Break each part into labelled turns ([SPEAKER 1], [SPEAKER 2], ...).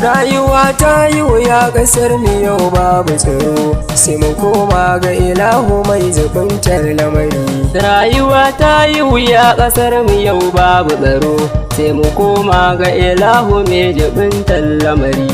[SPEAKER 1] Rayuwa ta yi wuya ƙasar mu yau babu tsaro, sai mu koma ga ilahu mai zubuntar lamari.
[SPEAKER 2] Rayuwa ta yi wuya ƙasar mu yau babu tsaro, sai mu koma ga ilahu mai zubuntar lamari.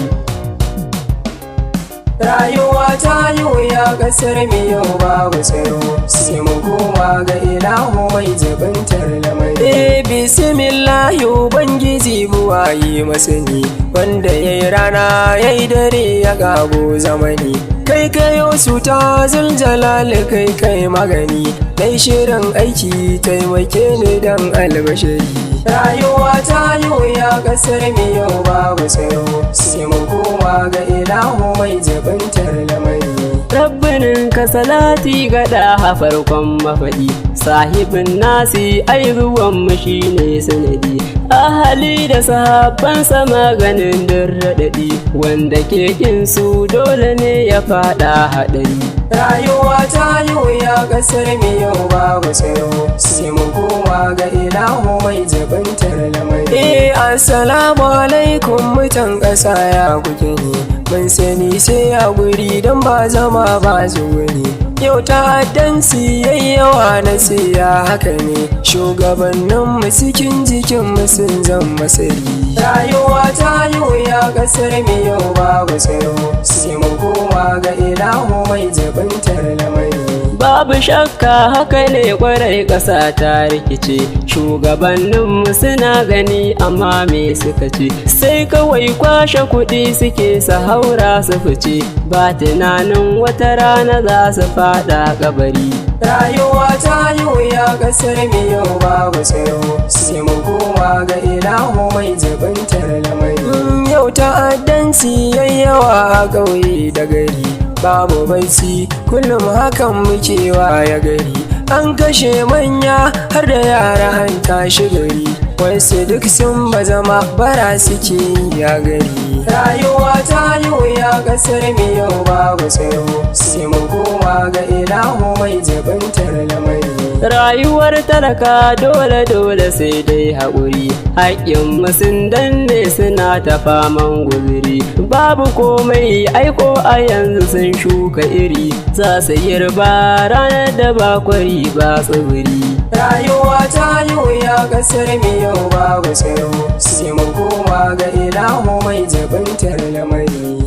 [SPEAKER 1] Rayuwa ta yi wuya ƙasar mu yau babu tsaro, sai mu koma ga ilahu mai zubuntar lamari. Bismillahi Ubangiji buwayi masani, wanda ya yi rana ya yi dare ya gabo zamani. Kai kayo su ta zuljalali kai magani, dai shirin aiki taimake ni dan albashari. Rayuwa ta yi wuya ƙasar mu yau babu tsaro, sai mu koma ga ilahu mai zubuntar lamari.
[SPEAKER 2] Rabbinin ka salati gada a farkon mafaɗi, sahibin nasi ai ruwan mu shine sanadi. Ahali da sahabbansa maganin raɗaɗi, wanda ke kin su dole ne ya faɗa haɗari.
[SPEAKER 1] Rayuwa ta yi wuya ƙasar mu yau babu tsaro, sai mu koma ga ilahu mai zubuntar lamari. Assalamu alaikum mutan ƙasa ya kuke ne, mun sani sai a guri don ba zama ba zuwuri. Yau ta'addanci yayi yawa na siya haka ne, shugabanninmu cikin jikinmu sun zama sari. Rayuwa ta yi wuya ƙasar mu yau babu tsaro, sai mu koma ga ilahu mai zubuntar lamari.
[SPEAKER 2] Babu shakka haka ne kwarai ƙasa ta rikice, shugabanninmu suna gani amma me suka ce, sai kawai kwashe kuɗi suke su haura su fice, ba tunanin wata rana za su faɗa kabari.
[SPEAKER 1] Rayuwa ta yi wuya ƙasar mu yau babu tsaro, sai mu koma ga ilahu mai zubuntar lamari. Yau ta'addanci yayi yawa a ƙauye da gari, babu baici kullum hakan muke ya gari. An kashe manya har da yara an tashi gari, wasu duk sun bazama bara suke ya gari. Rayuwa ta yi wuya ƙasar mu yau babu tsaro, sai mu koma ga ilahu mai zubuntar lamari.
[SPEAKER 2] Rayuwar talaka dole sai dai haƙuri, haƙƙin sun danne suna ta faman guzuri. Babu komai aiko a yanzu sun shuka iri, za su girba ranar da ba kwari ba tsibiri. Rayuwa
[SPEAKER 1] ta yi wuya ƙasar mu yau babu tsaro, sai mu koma ga ilahu mai zubuntar lamari.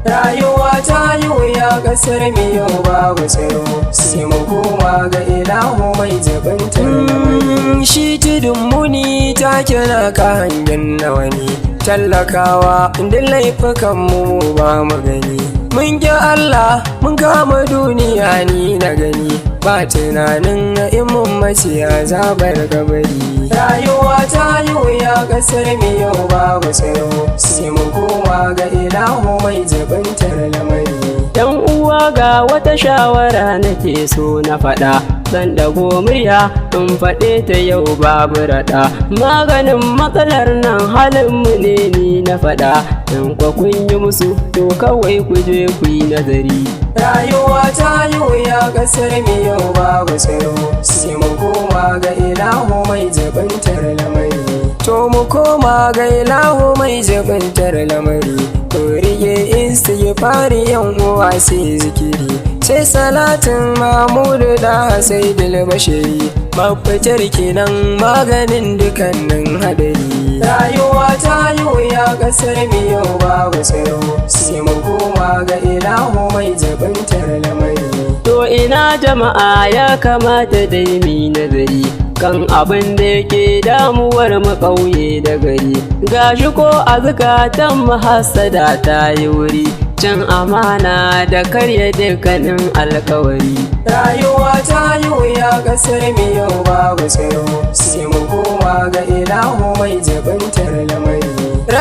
[SPEAKER 1] Rayuwa ta yi wuya ƙasar mu yau babu tsaro, sai mu koma ga ilahu mai zubuntar lamari. Shi tudun muni ta kira ka hangen nawa ne, tallakawa inda laifukan mu ba mu gani. Mun ƙi Allah mun kama duniya ni na gani, ba tunanin in mun mace azabar kabari. Rayuwa ta yi wuya ƙasar mu yau babu tsaro, sai mu koma ga ilahu mai zubuntar lamari.
[SPEAKER 2] Dan uwa ga wata shawara nake so na faɗa, zan dago murya in faɗe ta yau babu raɗa. Maganin matsalar nan halin mu ne ni na faɗa, in kwa kun yi musu to kawai ku je ku yi nazari.
[SPEAKER 1] Rayuwa ta yi wuya ƙasar mu yau babu tsaro, sai mu koma ga ilahu mai zubuntar lamari. To mu koma ga ilahu mai zubuntar lamari, to rige istighfari yan uwa sai zikiri, sai salatin Mahmudu da sai bashiri, mafitar kenan maganin dukannin hadari. Rayuwa ta yi wuya ƙasar mu yau babu tsaro, sai mu koma ga ilahu mai zubuntar lamari.
[SPEAKER 2] To ina jama'a ya kamata dai mi nazari, kan abin da yake damuwar mu ƙauye da gari. Gashi ko a zukatan mahassada ta yi wuri, cin amana da karya dukkanin alkawari. Rayuwa
[SPEAKER 1] ta yi wuya ƙasar mu yau babu tsaro, sai mu koma ga ilahu mai zubuntar lamari.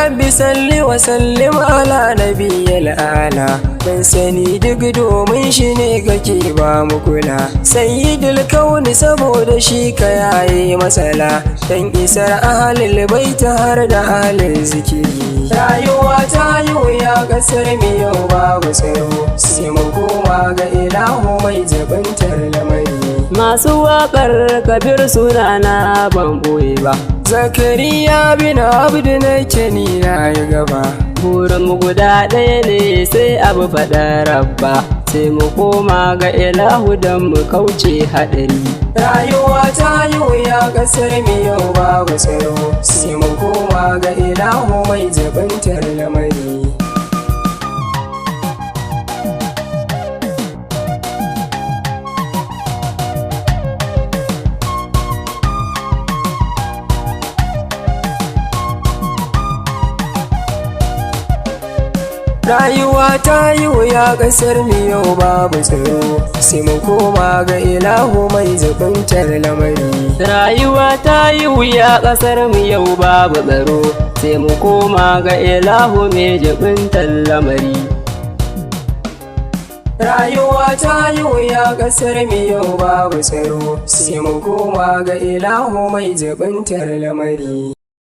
[SPEAKER 1] rabbi salli wa sallim ala nabiyyil ala dan sani duk domin shi ne kake ba mu kula sayyidul kauni saboda shi ka yaye matsala dan isar ahlul bait har da ahlul zikiri rayuwa ta yi wuya kasar mu yau babu tsaro sai mu koma ga ilahu mai zabantar lamari
[SPEAKER 2] masu waƙar kabir sunana ban ɓoye ba
[SPEAKER 1] zakariya bin abdu nake ni na yi gaba
[SPEAKER 2] burin mu guda ɗaya ne sai abu faɗa rabba sai mu koma ga ilahu don mu kauce haɗari
[SPEAKER 1] rayuwa ta yi wuya ƙasar mu yau babu tsaro sai mu koma ga ilahu mai zabantar lamari rayuwa ta yi wuya ƙasar mu yau babu tsaro sai mu koma ga ilahu mai zabantar lamari
[SPEAKER 2] rayuwa ta yi wuya ƙasar mu yau babu tsaro sai mu koma ga ilahu mai jibintar lamari
[SPEAKER 1] rayuwa ta yi wuya ƙasar mu yau babu tsaro sai mu koma ga ilahu mai zabantar lamari